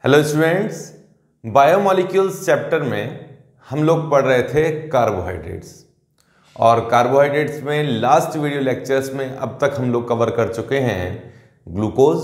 Hello students, biomolecules chapter में हम लोग पढ़ रहे थे कार्बोहाइड्रेट्स। और कार्बोहाइड्रेट्स में लास्ट वीडियो लेक्चर्स में अब तक हम लोग कवर कर चुके हैं ग्लूकोज,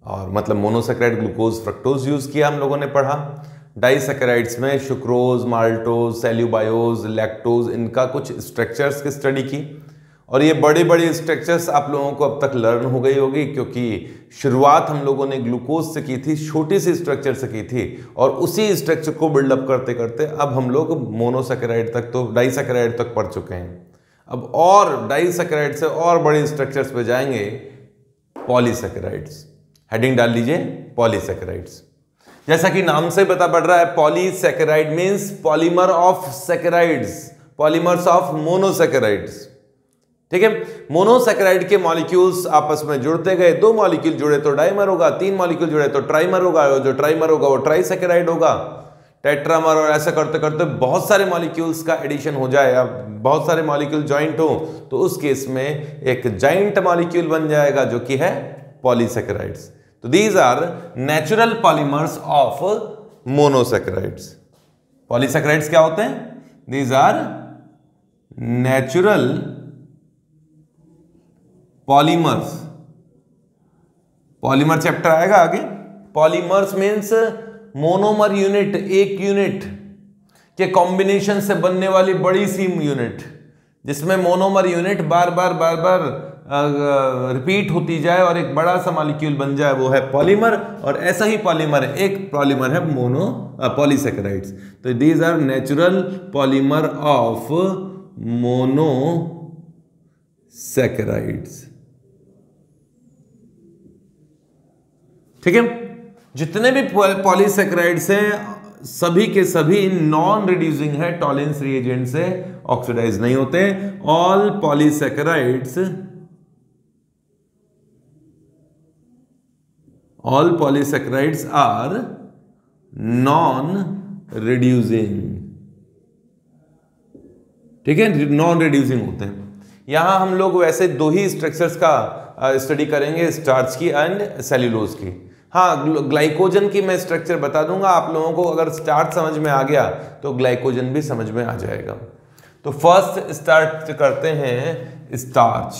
और मतलब मोनोसेकेराइड ग्लूकोज फ्रक्टोज यूज़ किया हम लोगों ने पढ़ा। डाइसेकेराइड्स में सुक्रोज, माल्टोज, सेल्यूबायोज, लैक्टोज, इनका कुछ स्ट्रक्चर्स की स्टडी की। और ये बड़ी बड़ी स्ट्रक्चर्स आप लोगों को अब तक लर्न हो गई होगी, क्योंकि शुरुआत हम लोगों ने ग्लूकोज से की थी, छोटी सी स्ट्रक्चर से की थी, और उसी स्ट्रक्चर को बिल्डअप करते करते अब हम लोग मोनोसेकेराइड तक, तो डाइसेकेराइड तक पढ़ चुके हैं। अब और डाइसेकेराइड से और बड़ी स्ट्रक्चर्स पे जाएंगे, पॉलीसेकेराइड्स। हेडिंग डाल लीजिए, पॉलीसेकेराइड्स। जैसा कि नाम से पता पड़ रहा है, polysaccharide means polymer of saccharides, polymers of monosaccharides. ठीक है, मोनोसेकेराइड के मॉलिक्यूल्स आपस में जुड़ते गए, दो मॉलिक्यूल जुड़े तो डाइमर होगा, तीन मॉलिक्यूल जुड़े तो ट्राइमर होगा, जो ट्राइमर होगा वो ट्राइसेकेराइड होगा, टेट्रामर, और ऐसा करते करते बहुत सारे मॉलिक्यूल्स का एडिशन हो जाए, या बहुत सारे मॉलिक्यूल जॉइंट हो, तो उस केस में एक जॉइंट मॉलिक्यूल बन जाएगा जो कि है पॉलीसेकेराइड्स। तो these are natural polymers of monosaccharides. Polysaccharides क्या होते हैं? These are natural polymers. Polymer chapter आएगा आगे। पॉलीमर्स मीन्स मोनोमर यूनिट, एक यूनिट के कॉम्बिनेशन से बनने वाली बड़ी सी यूनिट, जिसमें मोनोमर यूनिट बार बार रिपीट होती जाए और एक बड़ा सा मॉलिक्यूल बन जाए, वो है पॉलीमर। और ऐसा ही पॉलीमर है, एक पॉलीमर है पॉलीसेकेराइड्स। तो these are natural polymer of monosaccharides. ठीक है, जितने भी पॉलीसेकेराइड्स हैं सभी के सभी नॉन रिड्यूसिंग है, टॉलेंस रिएजेंट से ऑक्सीडाइज नहीं होते। All polysaccharides are non reducing. ठीक है, नॉन रिड्यूसिंग होते हैं। यहां हम लोग वैसे दो ही स्ट्रक्चर्स का स्टडी करेंगे, स्टार्च की एंड सेल्यूलोज की। हाँ, ग्लाइकोजन की मैं स्ट्रक्चर बता दूंगा आप लोगों को। अगर स्टार्च समझ में आ गया तो ग्लाइकोजन भी समझ में आ जाएगा। तो फर्स्ट स्टार्ट करते हैं स्टार्च।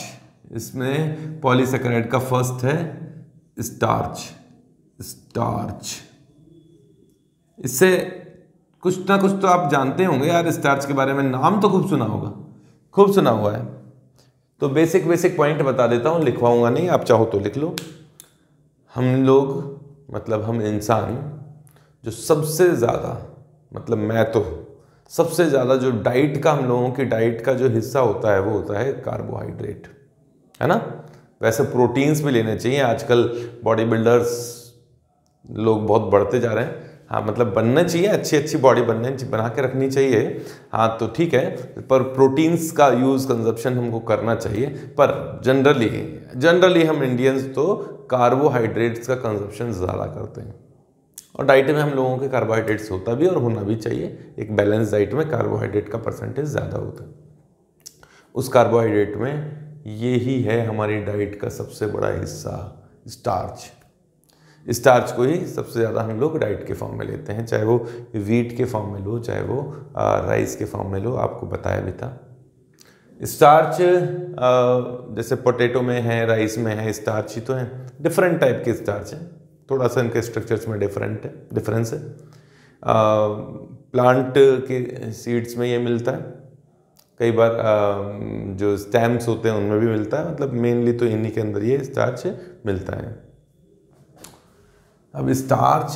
इसमें पॉलीसेकेराइड का फर्स्ट है स्टार्च। स्टार्च, इससे कुछ ना कुछ तो आप जानते होंगे यार, स्टार्च के बारे में नाम तो खूब सुना होगा, खूब सुना हुआ है। तो बेसिक पॉइंट बता देता हूँ, लिखवाऊंगा नहीं, आप चाहो तो लिख लो। हम लोग, मतलब हम इंसान, जो सबसे ज़्यादा, मतलब मैं तो सबसे ज़्यादा जो डाइट का, हम लोगों की डाइट का जो हिस्सा होता है वो होता है कार्बोहाइड्रेट, है ना। वैसे प्रोटीन्स भी लेने चाहिए, आजकल बॉडी बिल्डर्स लोग बहुत बढ़ते जा रहे हैं। हाँ, मतलब बनना चाहिए, अच्छी बॉडी बना के रखनी चाहिए। हाँ तो ठीक है, पर प्रोटीन्स का यूज़, कंजप्शन हमको करना चाहिए। पर जनरली हम इंडियंस तो कार्बोहाइड्रेट्स का कंजप्शन ज़्यादा करते हैं। और डाइट में हम लोगों के कार्बोहाइड्रेट्स होता भी और होना भी चाहिए। एक बैलेंस डाइट में कार्बोहाइड्रेट का परसेंटेज ज़्यादा होता है। उस कार्बोहाइड्रेट में ये ही है हमारी डाइट का सबसे बड़ा हिस्सा, स्टार्च। स्टार्च को ही सबसे ज़्यादा हम लोग डाइट के फॉर्म में लेते हैं, चाहे वो वीट के फॉर्म में लो, चाहे वो राइस के फॉर्म में लो, आपको बताया भी था। स्टार्च जैसे पोटैटो में है, राइस में है, स्टार्च ही तो है। डिफरेंट टाइप के स्टार्च हैं, थोड़ा सा इनके स्ट्रक्चर्स में डिफरेंस है। प्लांट के सीड्स में ये मिलता है, कई बार जो स्टेम्स होते हैं उनमें भी मिलता है, मतलब मेनली तो इन्हीं के अंदर ये स्टार्च मिलता है। अब स्टार्च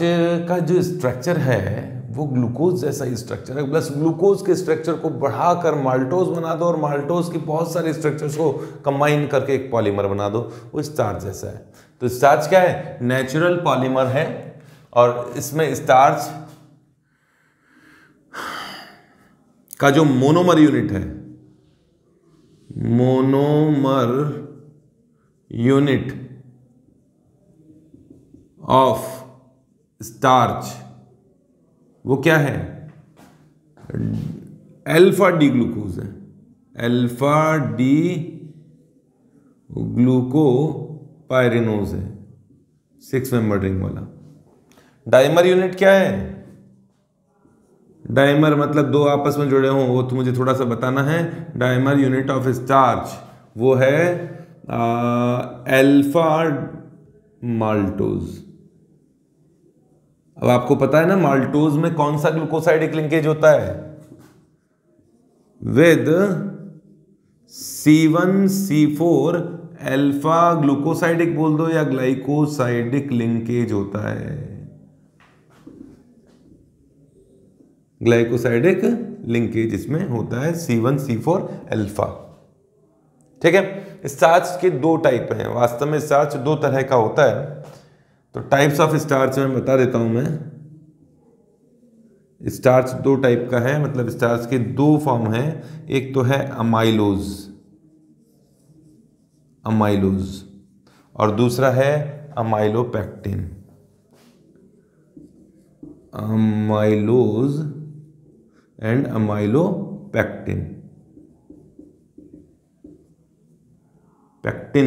का जो स्ट्रक्चर है वो ग्लूकोज जैसा ही स्ट्रक्चर है, प्लस ग्लूकोज के स्ट्रक्चर को बढ़ाकर माल्टोज बना दो, और माल्टोज की बहुत सारे स्ट्रक्चर्स को कंबाइन करके एक पॉलीमर बना दो, वो स्टार्च जैसा है। तो स्टार्च क्या है? नेचुरल पॉलीमर है। और इसमें स्टार्च का जो मोनोमर यूनिट है, मोनोमर यूनिट ऑफ स्टार्च, वो क्या है? अल्फा डी ग्लूकोज है। अल्फा डी ग्लूकोपाइरिनोज है, 6 मेंबर रिंग वाला। डाइमर यूनिट क्या है? डाइमर मतलब दो आपस में जुड़े हों, वो तो मुझे थोड़ा सा बताना है। डाइमर यूनिट ऑफ स्टार्च वो है अल्फा माल्टोज। अब आपको पता है ना माल्टोज में कौन सा ग्लूकोसाइडिक लिंकेज होता है? विद C1C4 अल्फा ग्लूकोसाइडिक बोल दो या ग्लाइकोसाइडिक लिंकेज होता है। ग्लाइकोसाइडिक लिंकेज इसमें होता है C1C4 अल्फा। ठीक है। स्टार्च के दो टाइप हैं, वास्तव में स्टार्च दो तरह का होता है। तो टाइप्स ऑफ स्टार्च में बता देता हूं मैं। स्टार्च दो टाइप का है, मतलब स्टार्च के दो फॉर्म हैं। एक तो है अमाइलोज, अमाइलोज, और दूसरा है amylopectin. Amylose and amylopectin. Pectin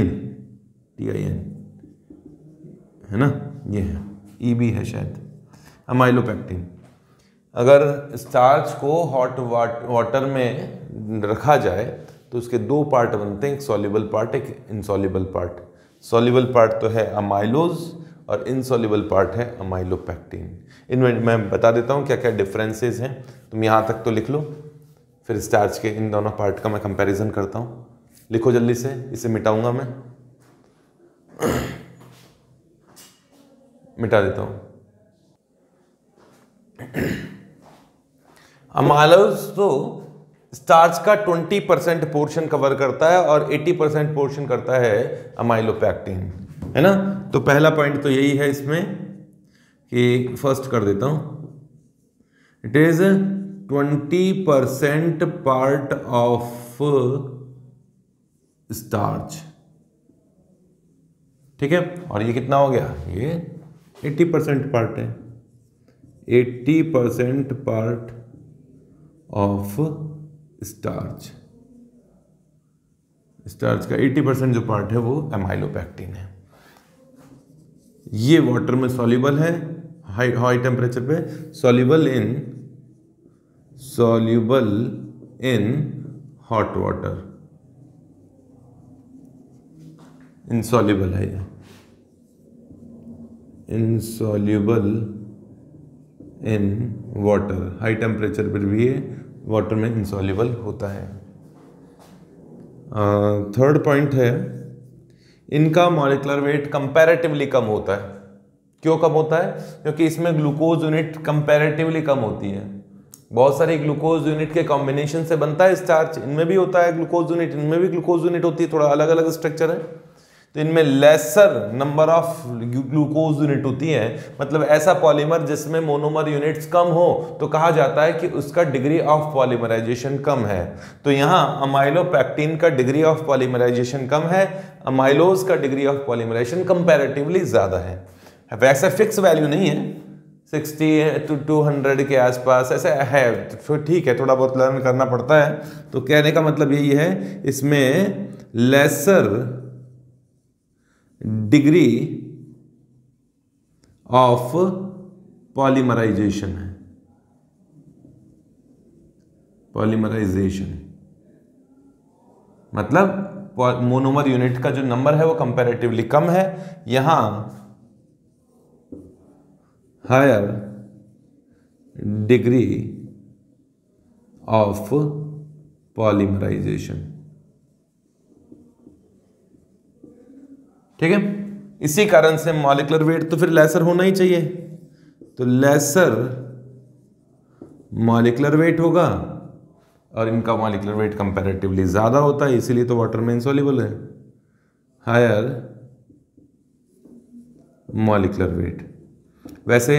TIN है ना, ये है, EB है शायद, अमाइलोपेक्टिन। अगर स्टार्च को हॉट वाटर में रखा जाए तो उसके दो पार्ट बनते हैं, एक सॉल्युबल पार्ट, एक इनसॉल्युबल पार्ट। सॉल्युबल पार्ट तो है अमाइलोज और इनसॉल्युबल पार्ट है अमाइलोपेक्टिन। इनमें मैं बता देता हूँ क्या क्या डिफरेंसेस हैं, तुम यहाँ तक तो लिख लो, फिर स्टार्च के इन दोनों पार्ट का मैं कंपैरिजन करता हूँ। लिखो जल्दी से, इसे मिटाऊंगा मैं, मिटा देता हूँ। अमाइलोज तो स्टार्च का 20% पोर्शन कवर करता है और 80% पोर्शन करता है अमाइलोपेक्टिन, है ना। तो पहला पॉइंट तो यही है इसमें कि फर्स्ट कर देता हूं, it is 20% part of starch. ठीक है, और ये कितना हो गया? ये 80% पार्ट है, 80% पार्ट ऑफ स्टार्च। स्टार्च का 80% जो पार्ट है वो अमाइलोपेक्टिन है। ये वाटर में सॉल्युबल है, हाई टेम्परेचर पे, soluble in hot water, insoluble है ये, insoluble in water. High temperature पर भी ये वाटर में इनसॉल्युबल होता है। थर्ड पॉइंट है, इनका मॉलिक्यूलर वेट कंपैरेटिवली कम होता है। क्यों कम होता है? क्योंकि इसमें ग्लूकोज यूनिट कंपैरेटिवली कम होती है। बहुत सारी ग्लूकोज यूनिट के कॉम्बिनेशन से बनता है स्टार्च, इनमें भी होता है ग्लूकोज यूनिट, इनमें भी ग्लूकोज यूनिट होती है, थोड़ा अलग अलग स्ट्रक्चर है। तो इनमें laser number of glucose unit होती है, मतलब ऐसा पॉलीमर जिसमें मोनोमर यूनिट्स कम हो तो कहा जाता है कि उसका डिग्री ऑफ पॉलीमराइजेशन कम है। तो यहाँ अमाइलोपेक्टिन का डिग्री ऑफ पॉलीमराइजेशन कम है, अमाइलोज का डिग्री ऑफ पॉलीमराइजेशन कंपैरेटिवली ज्यादा है। वैसे फिक्स वैल्यू नहीं है, 60 to 200 के आसपास ऐसे है, तो ठीक है, थोड़ा बहुत लर्न करना पड़ता है। तो कहने का मतलब यही है, इसमें लेसर डिग्री ऑफ पॉलीमराइजेशन है, पॉलीमराइजेशन मतलब मोनोमर यूनिट का जो नंबर है वो कंपैरेटिवली कम है। यहां हायर डिग्री ऑफ पॉलीमराइजेशन। ठीक है, इसी कारण से मॉलिक्यूलर वेट तो फिर लेसर होना ही चाहिए, तो लेसर मॉलिक्यूलर वेट होगा और इनका मॉलिक्यूलर वेट कंपैरेटिवली ज्यादा होता है, इसीलिए तो वाटर में इनसॉल्युबल है। Higher molecular weight. वैसे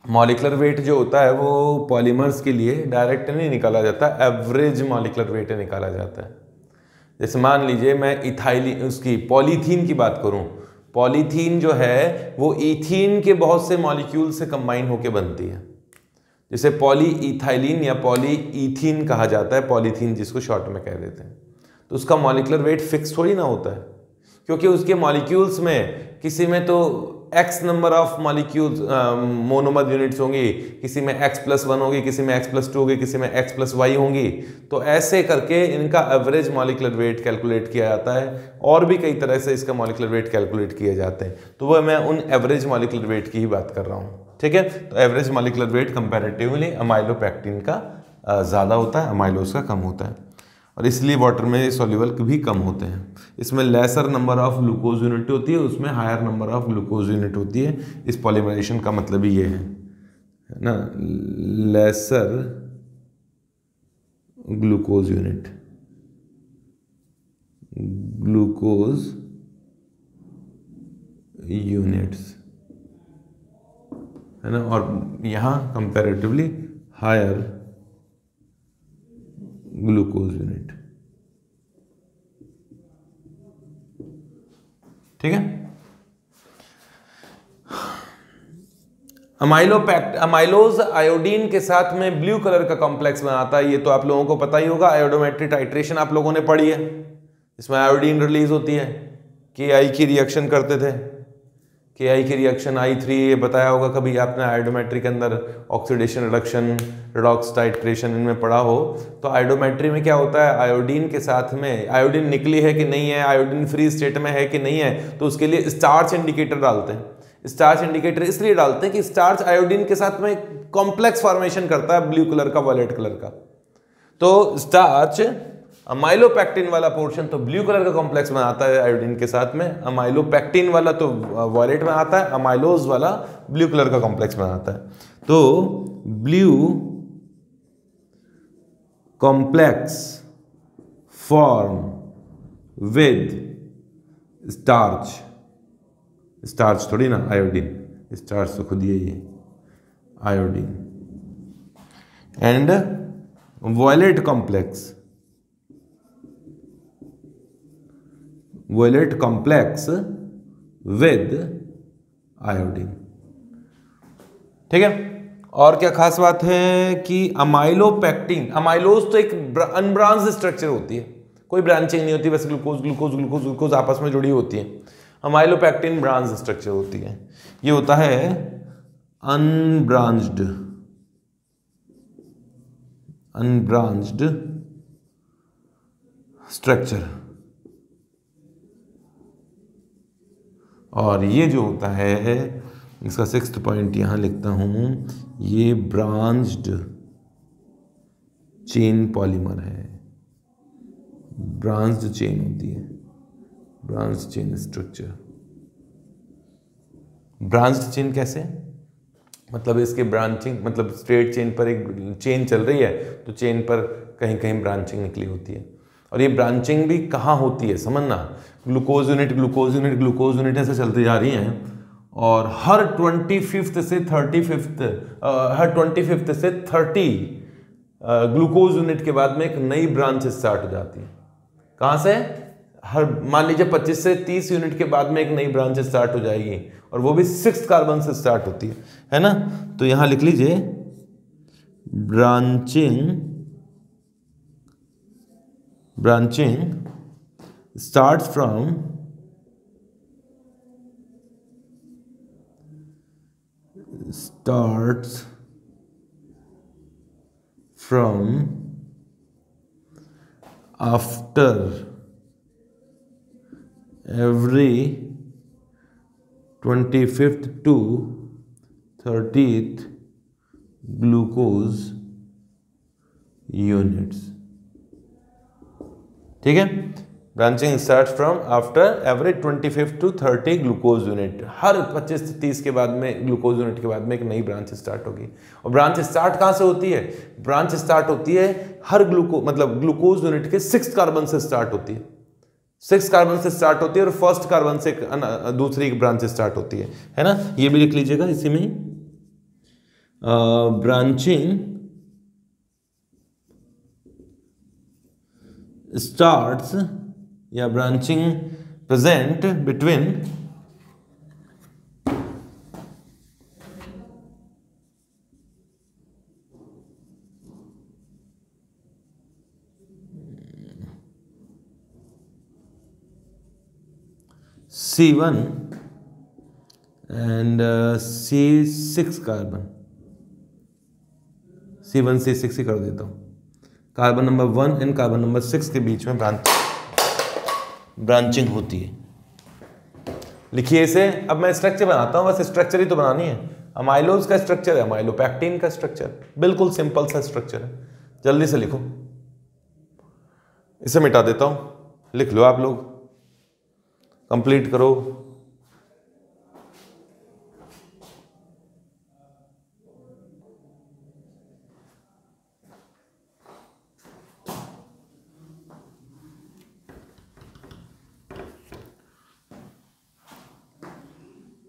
मॉलिक्यूलर वेट जो होता है वो पॉलीमर्स के लिए डायरेक्ट नहीं निकाला जाता, एवरेज मॉलिक्यूलर वेट निकाला जाता है। जैसे मान लीजिए मैं इथाइलिन, उसकी पॉलीथीन की बात करूं, पॉलीथीन जो है वो ईथीन के बहुत से मॉलिक्यूल से कंबाइन होकर बनती है, जिसे पॉली इथाइलिन या पॉली ईथीन कहा जाता है, पॉलीथीन जिसको शॉर्ट में कह देते हैं। तो उसका मॉलिक्यूलर वेट फिक्स थोड़ी ना होता है, क्योंकि उसके मॉलिक्यूल्स में किसी में तो x number of molecules monomer units होंगी, किसी में x+1 होगी, किसी में x+2 होगी, किसी में x+y होंगी। तो ऐसे करके इनका एवरेज मॉलिक्यूलर वेट कैलकुलेट किया जाता है, और भी कई तरह से इसका मॉलिक्यूलर वेट कैलकुलेट किए जाते हैं। तो वह मैं उन एवरेज मॉलिक्यूलर वेट की ही बात कर रहा हूँ, ठीक है। तो average molecular weight comparatively amylopectin का ज़्यादा होता है, अमाइलोज का कम होता है, और इसलिए वाटर में सॉल्युबल भी कम होते हैं। इसमें lesser number of glucose unit होती है, उसमें higher number of glucose unit होती है। इस पॉलीमराइजेशन का मतलब ही ये है ना, lesser glucose unit, glucose units, है ना, और यहाँ कंपैरेटिवली हायर ग्लूकोज यूनिट, ठीक है। अमाइलोज आयोडीन के साथ में ब्लू कलर का कॉम्प्लेक्स बनाता है, ये तो आप लोगों को पता ही होगा। आयोडोमेट्री टाइट्रेशन आप लोगों ने पढ़ी है, इसमें आयोडीन रिलीज होती है, KI की रिएक्शन करते थे, KI की रिएक्शन I3, ये बताया होगा कभी आपने आयोडोमेट्री के अंदर, ऑक्सीडेशन रिडक्शन, रिडॉक्स टाइट्रेशन इनमें पढ़ा हो। तो आयोडोमेट्री में क्या होता है, आयोडीन के साथ में आयोडीन निकली है कि नहीं है, आयोडीन फ्री स्टेट में है कि नहीं है, तो उसके लिए स्टार्च इंडिकेटर डालते हैं। स्टार्च इंडिकेटर इसलिए डालते हैं कि स्टार्च आयोडीन के साथ में कॉम्प्लेक्स फॉर्मेशन करता है, ब्लू कलर का, वॉयलेट कलर का। तो स्टार्च अमाइलोपेक्टिन वाला पोर्शन तो ब्लू कलर का कॉम्प्लेक्स बनाता है आयोडीन के साथ में, अमाइलोपेक्टिन वाला तो वॉयलेट में आता है, अमाइलोज वाला ब्लू कलर का कॉम्प्लेक्स बनाता है। तो blue complex form with starch, starch थोड़ी ना, आयोडीन, स्टार्च तो खुद ही है iodine, and violet complex, violet complex with iodine, ठीक है। और क्या खास बात है कि अमाइलोपेक्टिन, अमाइलोज तो एक अनब्रांच्ड स्ट्रक्चर होती है, कोई ब्रांचिंग नहीं होती, बस ग्लूकोज ग्लूकोज ग्लूकोज ग्लूकोज आपस में जुड़ी होती है। अमाइलोपेक्टिन ब्रांच स्ट्रक्चर होती है, ये होता है अनब्रांच्ड, अनब्रांच्ड स्ट्रक्चर। और ये जो होता है, इसका 6th पॉइंट यहाँ लिखता हूँ, ये ब्रांच्ड चेन पॉलीमर है, ब्रांच्ड चेन होती है, branched chain structure. Branched chain कैसे, मतलब इसके ब्रांचिंग, मतलब स्ट्रेट चेन पर एक चेन चल रही है, तो चेन पर कहीं कहीं ब्रांचिंग निकली होती है। और ये ब्रांचिंग भी कहाँ होती है समझना, glucose unit glucose unit glucose unit ऐसे चलती जा रही हैं, और हर 25th से 35th, हर 25th से 30 ग्लूकोज यूनिट के बाद में एक नई ब्रांच स्टार्ट हो जाती है। कहाँ से, हर मान लीजिए 25 से 30 यूनिट के बाद में एक नई ब्रांच स्टार्ट हो जाएगी, और वो भी 6th कार्बन से स्टार्ट होती है ना। तो यहां लिख लीजिए branching starts from after every 25th to 30th glucose units, ठीक है। Branching start from after average 25 to 30 glucose unit, हर 25 से 30 के बाद में ग्लूकोज यूनिट के बाद में एक नई ब्रांच स्टार्ट होगी। और ब्रांच स्टार्ट कहाँ से होती है, ब्रांच स्टार्ट होती है हर ग्लूकोज यूनिट के 6th कार्बन से स्टार्ट होती है, 6th कार्बन से स्टार्ट होती है, और 1st कार्बन से दूसरी ब्रांच स्टार्ट होती है ना। ये भी लिख लीजिएगा इसी में, ब्रांचिंग स्टार्ट्स या branching present between C1 and C6 carbon, C1 C6 ही कर देता हूँ। Carbon number 1 and carbon number 6 के बीच में ब्रांचिंग होती है। लिखिए इसे। अब मैं स्ट्रक्चर बनाता हूँ, बस स्ट्रक्चर ही तो बनानी है। अमाइलोज का स्ट्रक्चर है, अमाइलोपैक्टिन का स्ट्रक्चर, बिल्कुल सिंपल सा स्ट्रक्चर है। जल्दी से लिखो। इसे मिटा देता हूं, लिख लो आप लोग, कंप्लीट करो।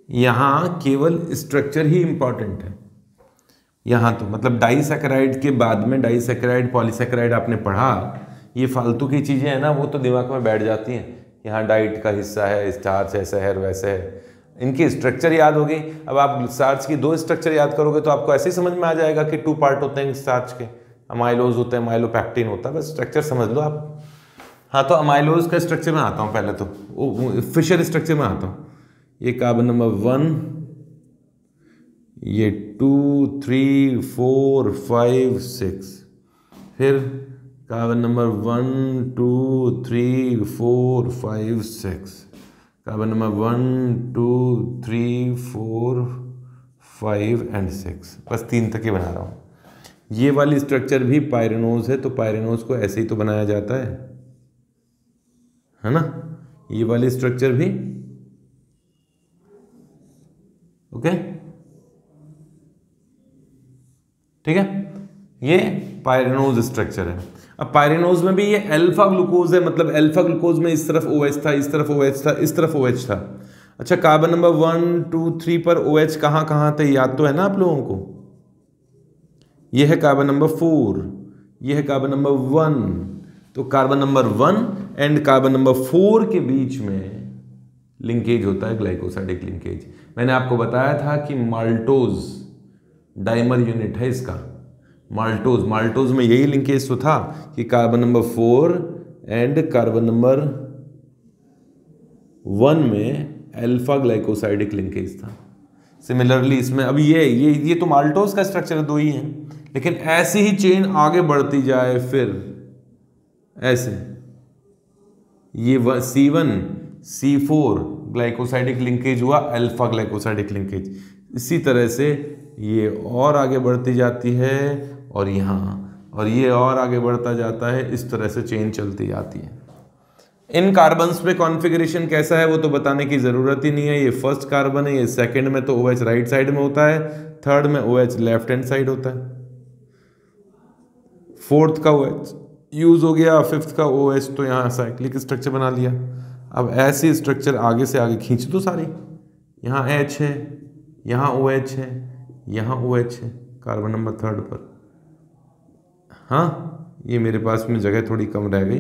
यहां केवल स्ट्रक्चर ही इंपॉर्टेंट है। यहां तो मतलब डाइसैकेराइड के बाद में डाइसैकेराइड पॉलीसैकेराइड आपने पढ़ा, ये फालतू की चीजें हैं ना, वो तो दिमाग में बैठ जाती हैं। यहाँ डाइट का हिस्सा है, स्टार्च ऐसा है वैसे है, इनकी स्ट्रक्चर याद होगी। अब आप स्टार्च की 2 स्ट्रक्चर याद करोगे तो आपको ऐसे ही समझ में आ जाएगा कि 2 पार्ट होते हैं स्टार्च के, अमाइलोज होते हैं, अमाइलोपैक्टिन होता है, बस स्ट्रक्चर समझ लो आप। हाँ, तो अमाइलोज का स्ट्रक्चर में आता हूँ पहले तो, फिशर स्ट्रक्चर में आता हूँ। ये कार्बन नंबर 1, ये 2 3 4 5 6, फिर carbon number 1 2 3 4 5 6, carbon number 1 2 3 4 5 and 6, बस 3 तक ही बना रहा हूँ। ये वाली स्ट्रक्चर भी पायरेनोज है, तो पायरेनोज को ऐसे ही तो बनाया जाता है ना। ये वाली स्ट्रक्चर भी ओके, ठीक है। ये पायरेनोज स्ट्रक्चर है। अब पायरेनोज में भी ये अल्फा ग्लूकोज है, मतलब अल्फा ग्लूकोज में इस तरफ OH था, इस तरफ OH था, इस तरफ OH था। अच्छा, कार्बन नंबर 1 2 3 पर OH कहाँ थे, याद तो है ना आप लोगों को। ये है कार्बन नंबर 4, ये है कार्बन नंबर 1, तो carbon number 1 and carbon number 4 के बीच में लिंकेज होता है, ग्लाइकोसाइडिक लिंकेज। मैंने आपको बताया था कि माल्टोज डाइमर यूनिट है इसका, माल्टोज में यही लिंकेज तो था कि carbon number 4 and carbon number 1 में अल्फा ग्लाइकोसाइडिक लिंकेज था। सिमिलरली इसमें अब ये तो माल्टोज का स्ट्रक्चर 2 ही है, लेकिन ऐसी ही चेन आगे बढ़ती जाए, फिर ऐसे ये C1 C4 ग्लाइकोसाइडिक लिंकेज हुआ, अल्फा ग्लाइकोसाइडिक लिंकेज। इसी तरह से ये और आगे बढ़ती जाती है, और यहाँ, और ये और आगे बढ़ता जाता है, इस तरह से चेन चलती जाती है। इन कार्बन्स पे कॉन्फ़िगरेशन कैसा है वो तो बताने की ज़रूरत ही नहीं है। ये फर्स्ट कार्बन है, ये सेकंड में तो OH राइट साइड में होता है, थर्ड में OH लेफ्ट हैंड साइड होता है, फोर्थ का OH यूज हो गया, फिफ्थ का OH तो यहाँ साइक्लिक स्ट्रक्चर बना लिया। अब ऐसी स्ट्रक्चर आगे से आगे खींच दो सारी, यहाँ H है, यहाँ OH है, यहाँ OH है कार्बन नंबर 3 पर। हाँ, ये मेरे पास में जगह थोड़ी कम रह गई।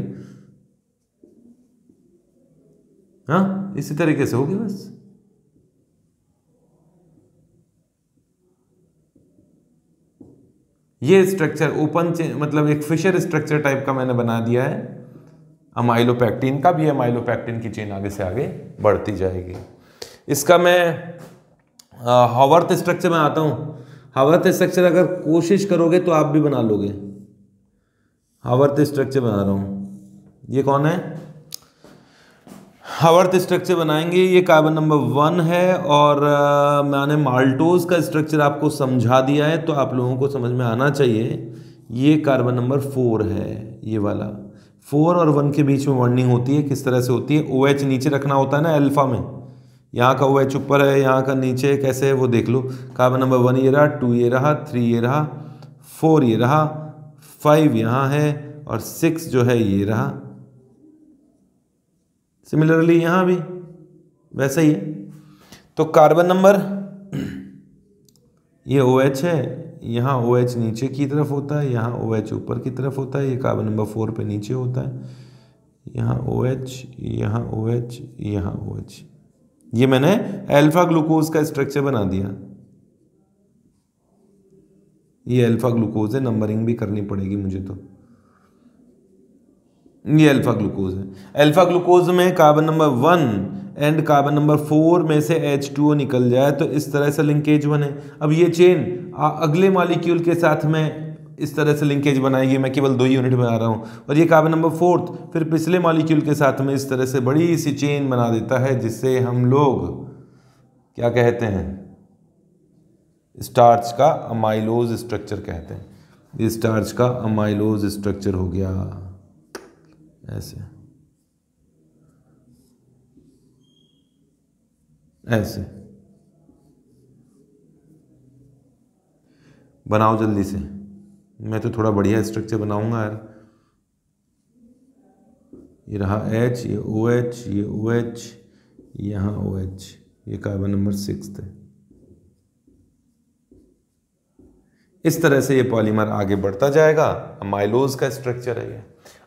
हाँ, इसी तरीके से होगी बस। ये स्ट्रक्चर ओपन मतलब एक फिशर स्ट्रक्चर टाइप का मैंने बना दिया है अमाइलोपैक्टिन का भी। अमाइलोपैक्टिन की चेन आगे से आगे बढ़ती जाएगी। इसका मैं हावर्थ स्ट्रक्चर में आता हूँ। हावर्थ स्ट्रक्चर अगर कोशिश करोगे तो आप भी बना लोगे। हावर्थ स्ट्रक्चर बना रहा हूँ। ये कौन है? हावर्थ स्ट्रक्चर बनाएंगे। ये कार्बन नंबर 1 है और मैंने माल्टोज का स्ट्रक्चर आपको समझा दिया है तो आप लोगों को समझ में आना चाहिए। ये कार्बन नंबर 4 है, ये वाला 4 और 1 के बीच में बॉन्डिंग होती है। किस तरह से होती है? OH नीचे रखना होता है ना अल्फा में, यहाँ का OH ऊपर है, यहाँ का नीचे, कैसे है वो देख लो। कार्बन नंबर 1 ये रहा, 2 ये रहा, 3 ये रहा, 4 ये रहा, 5 यहाँ है और 6 जो है ये रहा। सिमिलरली यहाँ भी वैसा ही है। तो कार्बन नंबर ये OH है, यहाँ OH नीचे की तरफ होता है, यहाँ OH ऊपर की तरफ होता है। ये कार्बन नंबर 4 पे नीचे होता है, यहाँ OH, यहाँ OH, यहाँ OH। ये मैंने अल्फा ग्लूकोज का स्ट्रक्चर बना दिया। ये अल्फा ग्लूकोज है, नंबरिंग भी करनी पड़ेगी मुझे तो। ये अल्फा ग्लूकोज है। अल्फा ग्लूकोज में carbon number 1 and carbon number 4 में से H2O निकल जाए तो इस तरह से लिंकेज बने। अब ये चेन अगले मॉलिक्यूल के साथ में इस तरह से लिंकेज बनाएगी, मैं केवल 2 यूनिट बना रहा हूँ, और ये कार्बन नंबर 4 फिर पिछले मॉलिक्यूल के साथ में इस तरह से बड़ी सी चेन बना देता है, जिससे हम लोग क्या कहते हैं, स्टार्च का अमाइलोज स्ट्रक्चर कहते हैं। ये स्टार्च का अमाइलोज स्ट्रक्चर हो गया ऐसे ऐसे। बनाओ जल्दी से, मैं तो थोड़ा बढ़िया स्ट्रक्चर बनाऊंगा यार। ये रहा H, ये OH, ये OH, यहाँ OH, ये कार्बन नंबर 6 है। इस तरह से ये पॉलीमर आगे बढ़ता जाएगा। अमाइलोज का स्ट्रक्चर है ये।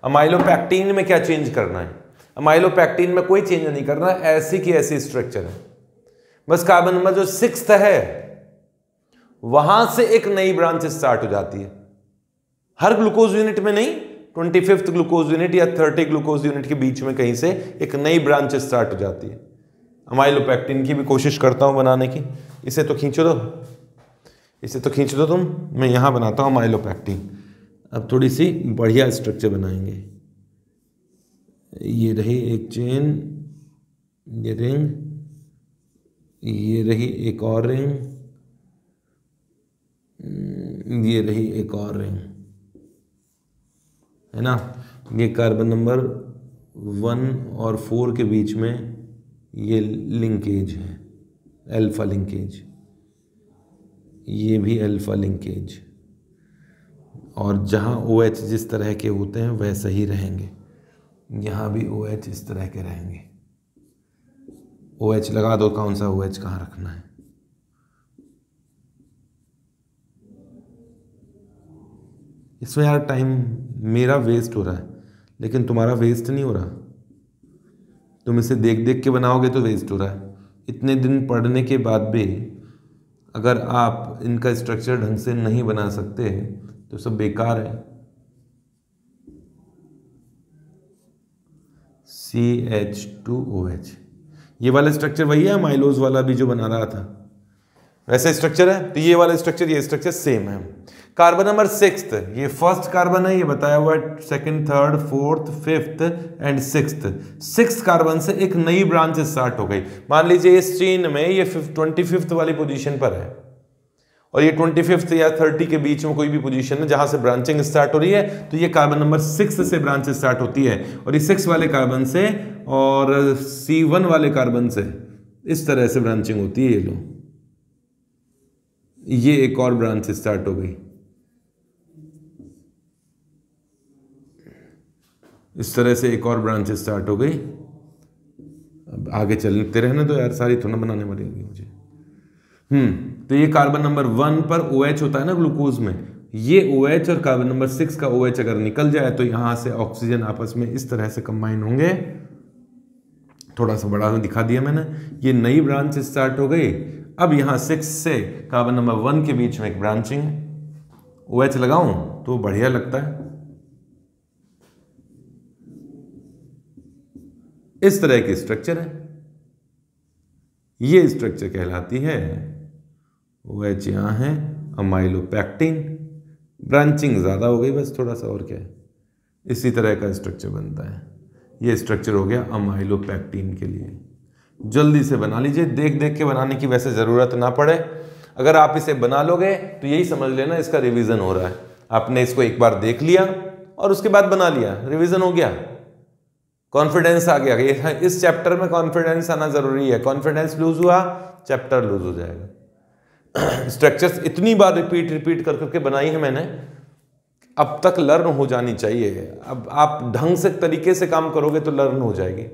अमाइलोपैक्टीन में क्या चेंज करना है? अमाइलोपैक्टीन में कोई चेंज नहीं करना, ऐसी की ऐसी स्ट्रक्चर है। बस कार्बन नंबर जो 6 है वहां से एक नई ब्रांच स्टार्ट हो जाती है। हर ग्लूकोज यूनिट में नहीं, 25th ग्लूकोज यूनिट या 30 ग्लूकोज यूनिट के बीच में कहीं से एक नई ब्रांच स्टार्ट हो जाती है। अमाइलोपैक्टीन की भी कोशिश करता हूं बनाने की। इसे तो खींचो दो, इसे तो खींच दो तुम, मैं यहां बनाता हूं अमाइलोपैक्टीन। अब थोड़ी सी बढ़िया स्ट्रक्चर बनाएंगे। ये रही एक चेन, ये रिंग, ये रही एक और रिंग, ये रही एक और रिंग, है ना। ये कार्बन नंबर 1 और 4 के बीच में ये लिंकेज है, अल्फा लिंकेज। ये भी अल्फा लिंकेज, और जहाँ OH जिस तरह के होते हैं वैसे ही रहेंगे। यहाँ भी OH इस तरह के रहेंगे। OH लगा दो, कौन सा OH कहाँ रखना है। इसमें यार टाइम मेरा वेस्ट हो रहा है, लेकिन तुम्हारा वेस्ट नहीं हो रहा। तुम इसे देख देख के बनाओगे तो वेस्ट हो रहा है। इतने दिन पढ़ने के बाद भी अगर आप इनका स्ट्रक्चर ढंग से नहीं बना सकते तो सब बेकार है। CH2OH, ये वाला स्ट्रक्चर वही है अमाइलोज वाला भी जो बना रहा था, वैसे स्ट्रक्चर है। तो ये वाला स्ट्रक्चर, ये स्ट्रक्चर सेम है। कार्बन नंबर 6, ये फर्स्ट कार्बन है, ये बताया हुआ है 2nd, 3rd, 4th, 5th and 6th। 6th carbon से एक नई ब्रांच स्टार्ट हो गई। मान लीजिए इस चेन में ये 25th वाली पोजीशन पर है, और ये 25th या 30 के बीच में कोई भी पोजीशन है जहां से ब्रांचिंग स्टार्ट हो रही है, तो ये कार्बन नंबर 6 से ब्रांच स्टार्ट होती है, और ये 6 वाले कार्बन से और C1 वाले कार्बन से इस तरह से ब्रांचिंग होती है। ये लो, ये एक और ब्रांच स्टार्ट हो गई। इस तरह से एक और ब्रांच स्टार्ट हो गई। अब आगे चलते रहने दो यार, सारी थोड़ा बनाने वाली होगी मुझे। तो ये कार्बन नंबर 1 पर OH होता है ना ग्लूकोज में, ये OH और कार्बन नंबर 6 का OH अगर निकल जाए तो यहां से ऑक्सीजन आपस में इस तरह से कंबाइन होंगे। थोड़ा सा बड़ा दिखा दिया मैंने। ये नई ब्रांच स्टार्ट हो गई। अब यहां 6 से कार्बन नंबर 1 के बीच में एक ब्रांचिंग है। OH लगाऊं तो बढ़िया लगता है। इस तरह की स्ट्रक्चर है, ये स्ट्रक्चर कहलाती है OH। यहां है अमाइलोपैक्टीन, ब्रांचिंग ज्यादा हो गई बस थोड़ा सा, और क्या है। इसी तरह का स्ट्रक्चर बनता है। ये स्ट्रक्चर हो गया अमाइलोपैक्टीन के लिए। जल्दी से बना लीजिए, देख देख के बनाने की वैसे जरूरत ना पड़े। अगर आप इसे बना लोगे तो यही समझ लेना इसका रिवीजन हो रहा है। आपने इसको एक बार देख लिया और उसके बाद बना लिया, रिवीजन हो गया, कॉन्फिडेंस आ गया। इस चैप्टर में कॉन्फिडेंस आना जरूरी है। कॉन्फिडेंस लूज हुआ, चैप्टर लूज हो जाएगा। स्ट्रक्चर्स इतनी बार रिपीट कर करके बनाई है मैंने, अब तक लर्न हो जानी चाहिए। अब आप ढंग से तरीके से काम करोगे तो लर्न हो जाएगी।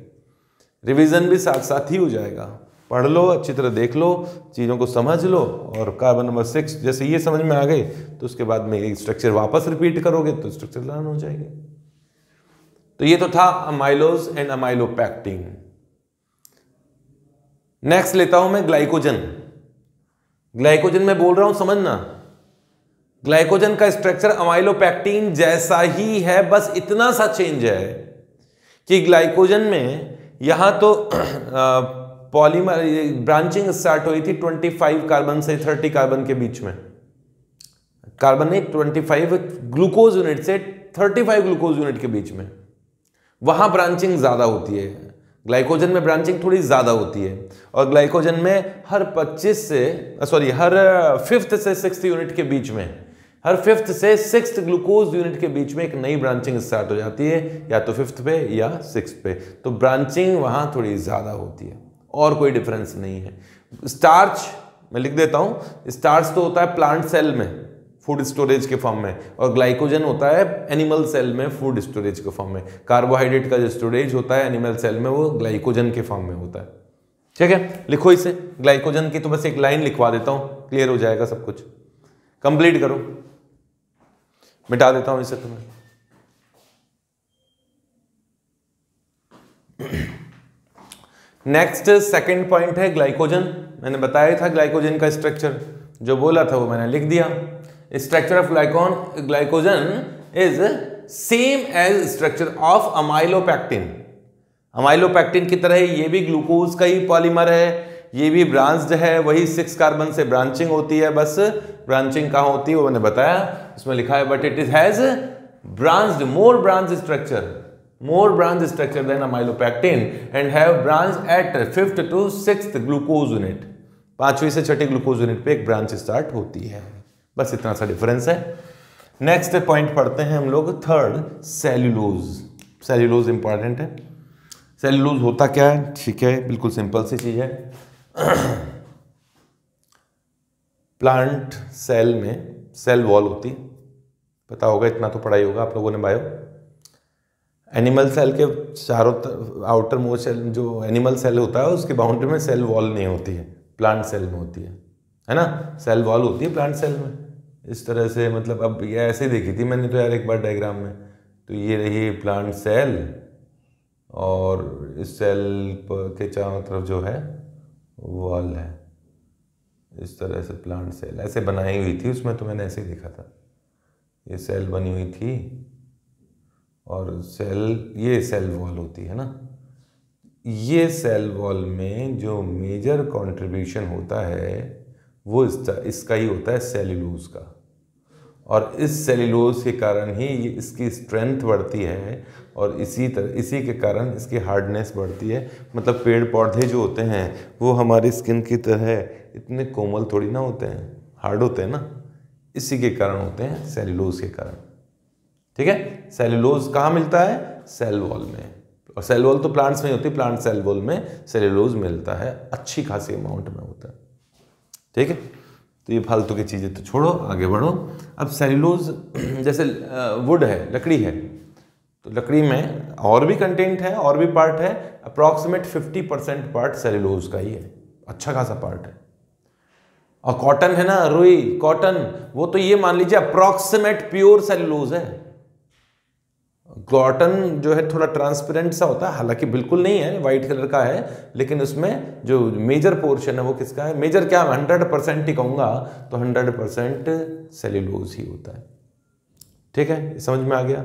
रिवीजन भी साथ साथ ही हो जाएगा। पढ़ लो, अच्छी तरह देख लो, चीज़ों को समझ लो, और कार्बन नंबर 6 जैसे ये समझ में आ गई तो उसके बाद में ये स्ट्रक्चर वापस रिपीट करोगे तो स्ट्रक्चर लर्न हो जाएगी। तो ये तो था अमाइलोज एंड अमाइलोपैक्टीन। नेक्स्ट लेता हूं मैं ग्लाइकोजन। ग्लाइकोजन में बोल रहा हूं, समझना। ग्लाइकोजन का स्ट्रक्चर अमाइलोपैक्टीन जैसा ही है, बस इतना सा चेंज है कि ग्लाइकोजन में यहां तो पॉलीमर ब्रांचिंग स्टार्ट हुई थी 25 कार्बन से 30 कार्बन के बीच में, कार्बन नहीं 25 ग्लूकोज यूनिट से 35 ग्लूकोज यूनिट के बीच में, वहां ब्रांचिंग ज्यादा होती है। ग्लाइकोजन में ब्रांचिंग थोड़ी ज्यादा होती है, और ग्लाइकोजन में हर 5th से 6th यूनिट के बीच में, हर 5th से 6th ग्लूकोज यूनिट के बीच में एक नई ब्रांचिंग स्टार्ट हो जाती है, या तो 5th पे या 6th पे। तो ब्रांचिंग वहां थोड़ी ज्यादा होती है, और कोई डिफरेंस नहीं है। स्टार्च मैं लिख देता हूं, स्टार्च तो होता है प्लांट सेल में फूड स्टोरेज के फॉर्म में, और ग्लाइकोजन होता है एनिमल सेल में फूड स्टोरेज के फॉर्म में। कार्बोहाइड्रेट का जो स्टोरेज होता है एनिमल सेल में वो ग्लाइकोजन के फॉर्म में होता है। ठीक है, लिखो इसे, ग्लाइकोजन की तो बस एक लाइन लिखवा देता हूं, क्लियर हो जाएगा सब कुछ। कंप्लीट करो, मिटा देता हूं इसे तुम्हें। नेक्स्ट सेकंड पॉइंट है ग्लाइकोजन। मैंने बताया था ग्लाइकोजन का स्ट्रक्चर, जो बोला था वो मैंने लिख दिया। Structure of glycogen is same as structure of amylopectin. Amylopectin की तरह ये भी ग्लूकोज का ही पॉलीमर है, ये भी ब्रांच्ड है, वही 6 कार्बन से ब्रांचिंग होती है। बस ब्रांचिंग कहाँ होती है वो मैंने बताया, उसमें लिखा है, but it is has branched more branch structure than amylopectin and have branch at 5th to 6th glucose unit. 5वीं से 6ठी ग्लूकोज यूनिट पे एक ब्रांच स्टार्ट होती है, बस इतना सा डिफरेंस है। नेक्स्ट पॉइंट पढ़ते हैं हम लोग, थर्ड, सेल्यूलोज। सेल्यूलोज इंपॉर्टेंट है। सेल्यूलोज होता क्या है? ठीक है, बिल्कुल सिंपल सी चीज है। प्लांट सेल में सेल वॉल होती है, पता होगा, इतना तो पढ़ाई होगा आप लोगों ने बायो। एनिमल सेल के चारों आउटर मोस्ट सेल जो एनिमल सेल होता है उसके बाउंड्री में सेल वॉल नहीं होती है, प्लांट सेल में होती है ना। सेल वॉल होती है प्लांट सेल में इस तरह से, मतलब अब ये ऐसे देखी थी मैंने तो यार एक बार डायग्राम में, तो ये रही प्लांट सेल और इस सेल के चारों तरफ जो है वॉल है, इस तरह से प्लांट सेल ऐसे बनाई हुई थी उसमें, तो मैंने ऐसे ही देखा था। ये सेल बनी हुई थी और सेल, ये सेल वॉल होती है ना। ये सेल वॉल में जो मेजर कंट्रीब्यूशन होता है वो इसका ही होता है, सेल्यूलोज का। और इस सेल्यूलोज के कारण ही ये इसकी स्ट्रेंथ बढ़ती है और इसी के कारण इसकी हार्डनेस बढ़ती है। मतलब पेड़ पौधे जो होते हैं वो हमारी स्किन की तरह इतने कोमल थोड़ी ना होते हैं, हार्ड होते हैं ना, इसी के कारण होते हैं, सेल्यूलोज के कारण। ठीक है, सेल्यूलोज कहाँ मिलता है? सेल वॉल में। और सेल वॉल तो प्लांट्स में होती है, प्लांट सेल वॉल में सेल्यूलोज मिलता है, अच्छी खासी अमाउंट में होता है। ठीक है, तो ये फालतू की चीज़ें तो छोड़ो, आगे बढ़ो। अब सेल्यूलोज जैसे वुड है, लकड़ी है, तो लकड़ी में और भी कंटेंट है, और भी पार्ट है। अप्रॉक्सीमेट 50% पार्ट सेल्यूलोज का ही है, अच्छा खासा पार्ट है। और कॉटन है ना, रुई कॉटन, वो तो ये मान लीजिए अप्रॉक्सीमेट प्योर सेल्यूलोज है। कॉटन जो है थोड़ा ट्रांसपेरेंट सा होता है, हालांकि बिल्कुल नहीं है, वाइट कलर का है, लेकिन उसमें जो मेजर पोर्शन है वो किसका है? मेजर क्या, 100% ही कहूँगा तो 100% सेल्यूलोज ही होता है। ठीक है, समझ में आ गया।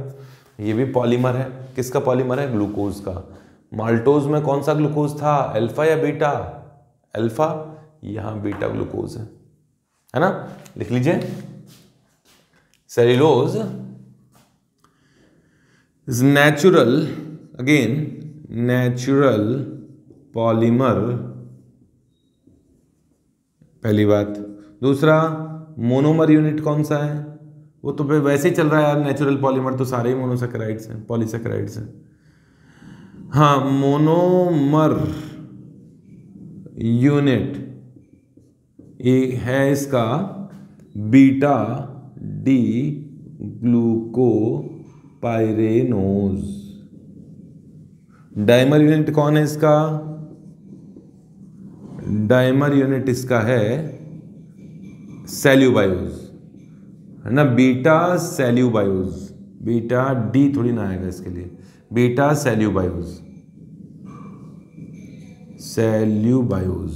ये भी पॉलीमर है, किसका पॉलीमर है? ग्लूकोज का। माल्टोज में कौन सा ग्लूकोज था, अल्फा या बीटा? अल्फा, यहाँ बीटा ग्लूकोज है ना। लिख लीजिए, cellulose is natural, again natural polymer, पहली बात। दूसरा, मोनोमर यूनिट कौन सा है? वो तो वैसे ही चल रहा है यार, नेचुरल पॉलीमर तो सारे ही मोनोसैकेराइड्स हैं, पॉलीसैकेराइड्स हैं। हाँ, मोनोमर यूनिट है इसका बीटा डी ग्लूको पाइरेनोज। डाइमर यूनिट कौन है इसका? डाइमर यूनिट इसका है सेल्यूबायोज, है ना, बीटा सेल्यूबायोज। बीटा डी थोड़ी ना आएगा इसके लिए, बीटा सेल्यूबायोज, सेल्यूबायोज।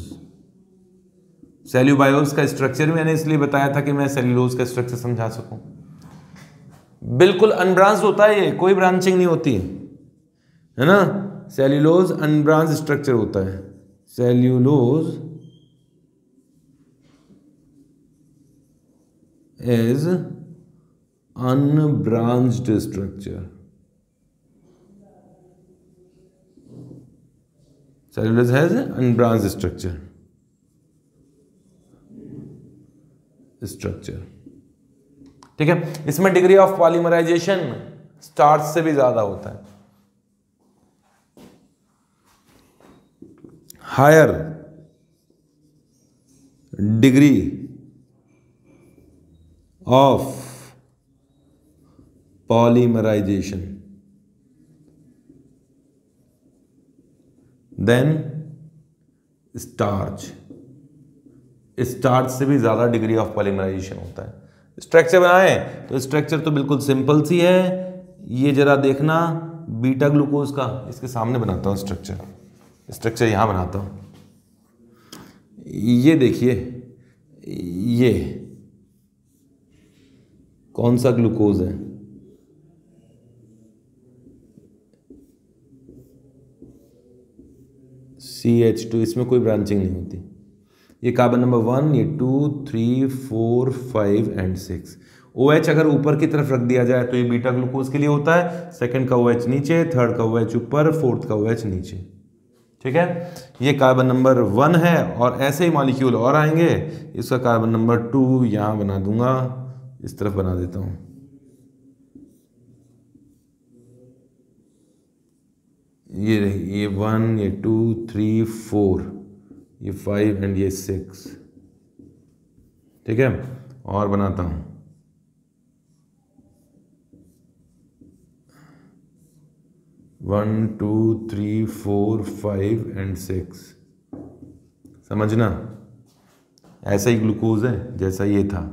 सेल्यूबायोज का स्ट्रक्चर मैंने इसलिए बताया था कि मैं सेल्यूलोज का स्ट्रक्चर समझा सकूं। बिल्कुल अनब्रांच्ड होता है ये, कोई ब्रांचिंग नहीं होती है ना। सेल्यूलोज अनब्रांच स्ट्रक्चर होता है, cellulose is unbranched structure, cellulose has unbranched structure ठीक है। इसमें डिग्री ऑफ पॉलीमराइजेशन स्टार्च से भी ज्यादा होता है, higher degree of polymerization than starch, starch से भी ज्यादा डिग्री ऑफ पॉलीमराइजेशन होता है। स्ट्रक्चर बनाए तो स्ट्रक्चर तो बिल्कुल सिंपल सी है, ये जरा देखना बीटा ग्लूकोज का, इसके सामने बनाता हूँ स्ट्रक्चर यहां बनाता हूं, ये देखिए ये कौन सा ग्लूकोज है, CH2, इसमें कोई ब्रांचिंग नहीं होती। ये कार्बन नंबर 1, ये 2, 3, 4, 5 एंड 6। OH अगर ऊपर की तरफ रख दिया जाए तो ये बीटा ग्लूकोज के लिए होता है, सेकंड का OH नीचे, थर्ड का OH ऊपर, फोर्थ का OH नीचे, ठीक है। ये कार्बन नंबर 1 है और ऐसे ही मॉलिक्यूल और आएंगे। इसका कार्बन नंबर 2 यहां बना दूंगा, इस तरफ बना देता हूं, ये 1, ये 2, 3, 4, ये 5 एंड ये 6, ठीक है। और बनाता हूं, वन, 2, 3, 4, 5 एंड 6, समझना ऐसा ही ग्लूकोज है जैसा ये था।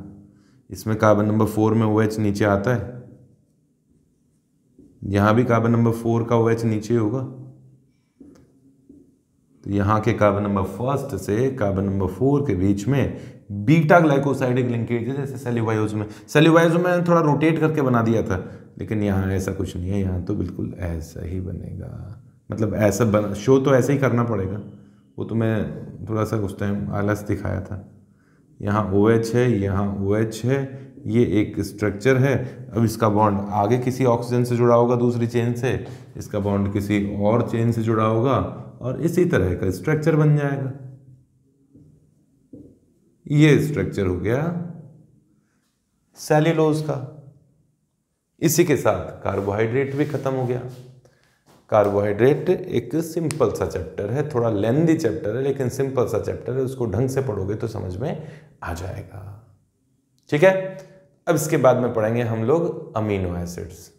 इसमें कार्बन नंबर 4 में OH नीचे आता है, यहां भी कार्बन नंबर 4 का OH नीचे होगा, तो यहां के कार्बन नंबर 1 से कार्बन नंबर 4 के बीच में बीटा ग्लाइकोसाइडिक लिंकेज है, जैसे सेल्यूलोज में थोड़ा रोटेट करके बना दिया था, लेकिन यहाँ ऐसा कुछ नहीं है, यहाँ तो बिल्कुल ऐसा ही बनेगा। मतलब ऐसा शो तो ऐसे ही करना पड़ेगा, वो तो मैं थोड़ा सा उस टाइम आलस दिखाया था। यहाँ OH है, यहाँ OH है, ये एक स्ट्रक्चर है। अब इसका बॉन्ड आगे किसी ऑक्सीजन से जुड़ा होगा दूसरी चेन से, इसका बॉन्ड किसी और चेन से जुड़ा होगा और इसी तरह का स्ट्रक्चर बन जाएगा। ये स्ट्रक्चर हो गया सेल्यूलोज का। इसी के साथ कार्बोहाइड्रेट भी खत्म हो गया। कार्बोहाइड्रेट एक सिंपल सा चैप्टर है, थोड़ा लेंदी चैप्टर है, लेकिन सिंपल सा चैप्टर है, उसको ढंग से पढ़ोगे तो समझ में आ जाएगा, ठीक है। अब इसके बाद में पढ़ेंगे हम लोग अमीनो एसिड्स।